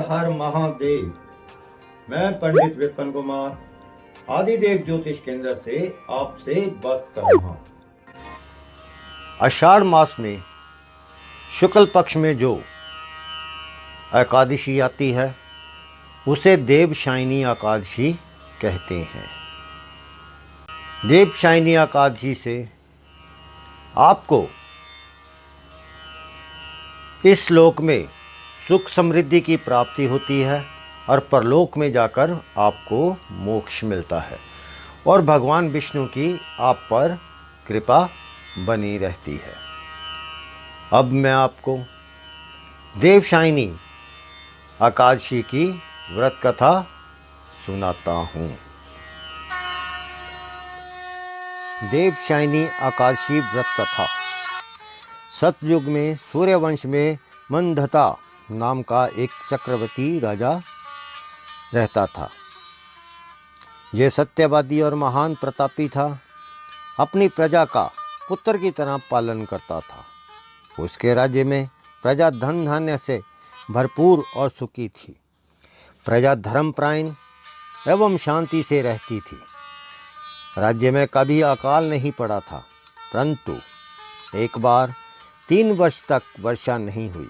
हर महादेव। मैं पंडित विपिन कुमार आदिदेव ज्योतिष केंद्र से आपसे बात कर रहा हूँ। आषाढ़ मास में शुक्ल पक्ष में जो एकादशी आती है उसे देवशायनी एकादशी कहते हैं। देवशायनी एकादशी से आपको इस लोक में सुख समृद्धि की प्राप्ति होती है और परलोक में जाकर आपको मोक्ष मिलता है और भगवान विष्णु की आप पर कृपा बनी रहती है। अब मैं आपको देवशायनी एकादशी की व्रत कथा सुनाता हूँ। देवशायनी एकादशी व्रत कथा। सतयुग में सूर्यवंश में मंदता नाम का एक चक्रवर्ती राजा रहता था। यह सत्यवादी और महान प्रतापी था। अपनी प्रजा का पुत्र की तरह पालन करता था। उसके राज्य में प्रजा धन धान्य से भरपूर और सुखी थी। प्रजा धर्मपरायण एवं शांति से रहती थी। राज्य में कभी अकाल नहीं पड़ा था, परंतु एक बार 3 वर्ष तक वर्षा नहीं हुई।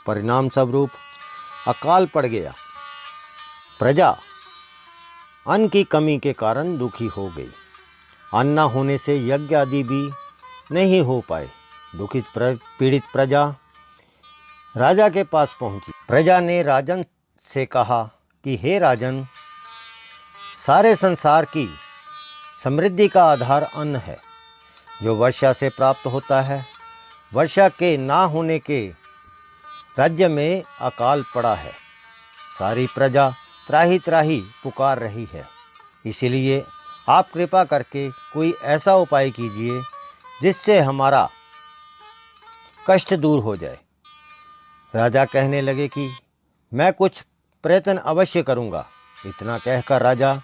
परिणाम स्वरूप अकाल पड़ गया। प्रजा अन्न की कमी के कारण दुखी हो गई। अन्न न होने से यज्ञ आदि भी नहीं हो पाए। दुखित पीड़ित प्रजा राजा के पास पहुंची। प्रजा ने राजन से कहा कि हे राजन, सारे संसार की समृद्धि का आधार अन्न है जो वर्षा से प्राप्त होता है। वर्षा के ना होने के राज्य में अकाल पड़ा है। सारी प्रजा त्राही त्राही पुकार रही है। इसलिए आप कृपा करके कोई ऐसा उपाय कीजिए जिससे हमारा कष्ट दूर हो जाए। राजा कहने लगे कि मैं कुछ प्रयत्न अवश्य करूंगा। इतना कहकर राजा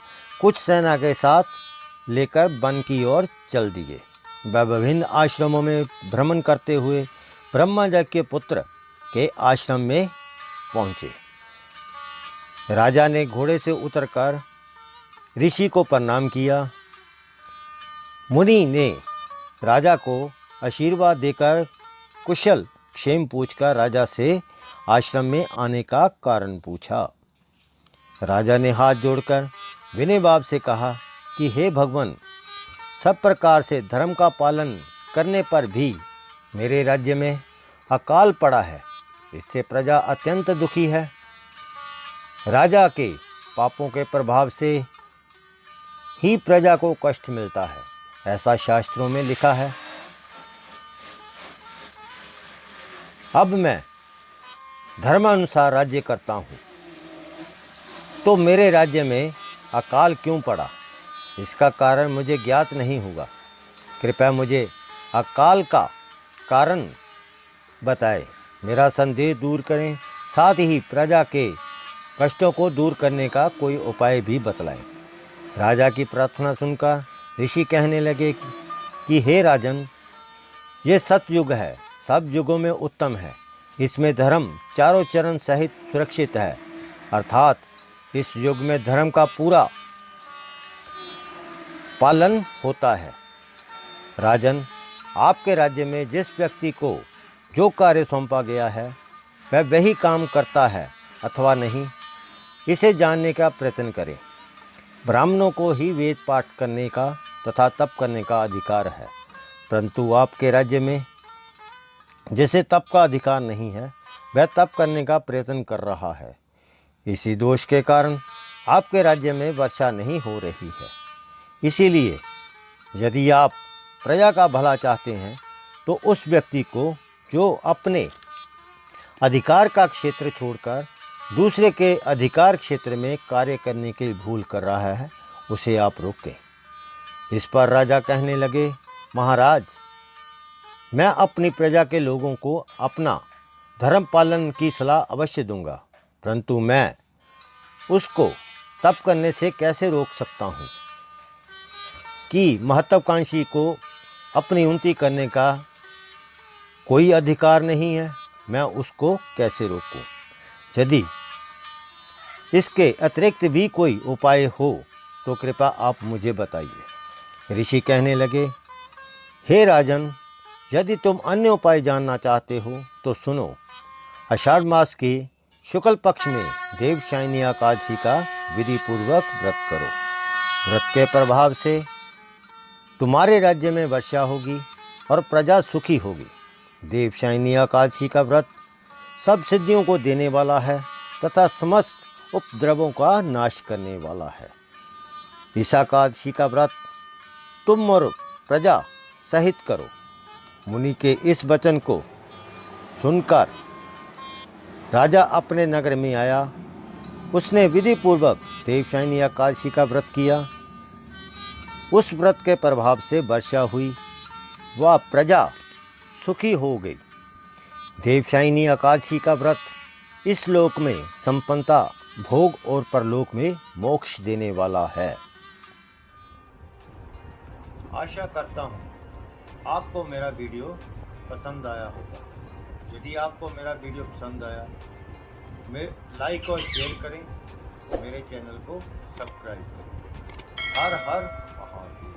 कुछ सेना के साथ लेकर वन की ओर चल दिए। वह विभिन्न आश्रमों में भ्रमण करते हुए ब्रह्मजय के पुत्र के आश्रम में पहुँचे। राजा ने घोड़े से उतरकर ऋषि को प्रणाम किया। मुनि ने राजा को आशीर्वाद देकर कुशल क्षेम पूछकर राजा से आश्रम में आने का कारण पूछा। राजा ने हाथ जोड़कर विनय भाव से कहा कि हे भगवान, सब प्रकार से धर्म का पालन करने पर भी मेरे राज्य में अकाल पड़ा है। इससे प्रजा अत्यंत दुखी है। राजा के पापों के प्रभाव से ही प्रजा को कष्ट मिलता है, ऐसा शास्त्रों में लिखा है। अब मैं धर्मानुसार राज्य करता हूँ, तो मेरे राज्य में अकाल क्यों पड़ा, इसका कारण मुझे ज्ञात नहीं होगा। कृपया मुझे अकाल का कारण बताएं, मेरा संदेह दूर करें, साथ ही प्रजा के कष्टों को दूर करने का कोई उपाय भी बतलाएं। राजा की प्रार्थना सुनकर ऋषि कहने लगे कि हे राजन, ये सतयुग है, सब युगों में उत्तम है। इसमें धर्म चारों चरण सहित सुरक्षित है, अर्थात इस युग में धर्म का पूरा पालन होता है। राजन, आपके राज्य में जिस व्यक्ति को जो कार्य सौंपा गया है वह वही काम करता है अथवा नहीं, इसे जानने का प्रयत्न करें। ब्राह्मणों को ही वेद पाठ करने का तथा तप करने का अधिकार है, परंतु आपके राज्य में जिसे तप का अधिकार नहीं है वह तप करने का प्रयत्न कर रहा है। इसी दोष के कारण आपके राज्य में वर्षा नहीं हो रही है। इसीलिए यदि आप प्रजा का भला चाहते हैं तो उस व्यक्ति को जो अपने अधिकार का क्षेत्र छोड़कर दूसरे के अधिकार क्षेत्र में कार्य करने की भूल कर रहा है, उसे आप रोकें। इस पर राजा कहने लगे, महाराज, मैं अपनी प्रजा के लोगों को अपना धर्म पालन की सलाह अवश्य दूंगा, परंतु मैं उसको तप करने से कैसे रोक सकता हूँ कि महत्वाकांक्षी को अपनी उन्नति करने का कोई अधिकार नहीं है, मैं उसको कैसे रोकूं? यदि इसके अतिरिक्त भी कोई उपाय हो तो कृपया आप मुझे बताइए। ऋषि कहने लगे, हे राजन, यदि तुम अन्य उपाय जानना चाहते हो तो सुनो। आषाढ़ मास के शुक्ल पक्ष में देवशयनी एकादशी का विधि पूर्वक व्रत करो। व्रत के प्रभाव से तुम्हारे राज्य में वर्षा होगी और प्रजा सुखी होगी। देवशयनी एकादशी का व्रत सब सिद्धियों को देने वाला है तथा समस्त उपद्रवों का नाश करने वाला है। इस एकादशी का व्रत तुम और प्रजा सहित करो। मुनि के इस वचन को सुनकर राजा अपने नगर में आया। उसने विधि पूर्वक देवशयनी एकादशी का व्रत किया। उस व्रत के प्रभाव से वर्षा हुई, वह प्रजा सुखी हो गई। देवशयनी एकादशी का व्रत इस लोक में संपन्नता, भोग और परलोक में मोक्ष देने वाला है। आशा करता हूँ आपको मेरा वीडियो पसंद आया होगा। यदि आपको मेरा वीडियो पसंद आया लाइक और शेयर करें, मेरे चैनल को सब्सक्राइब करें। हर हर महादेव।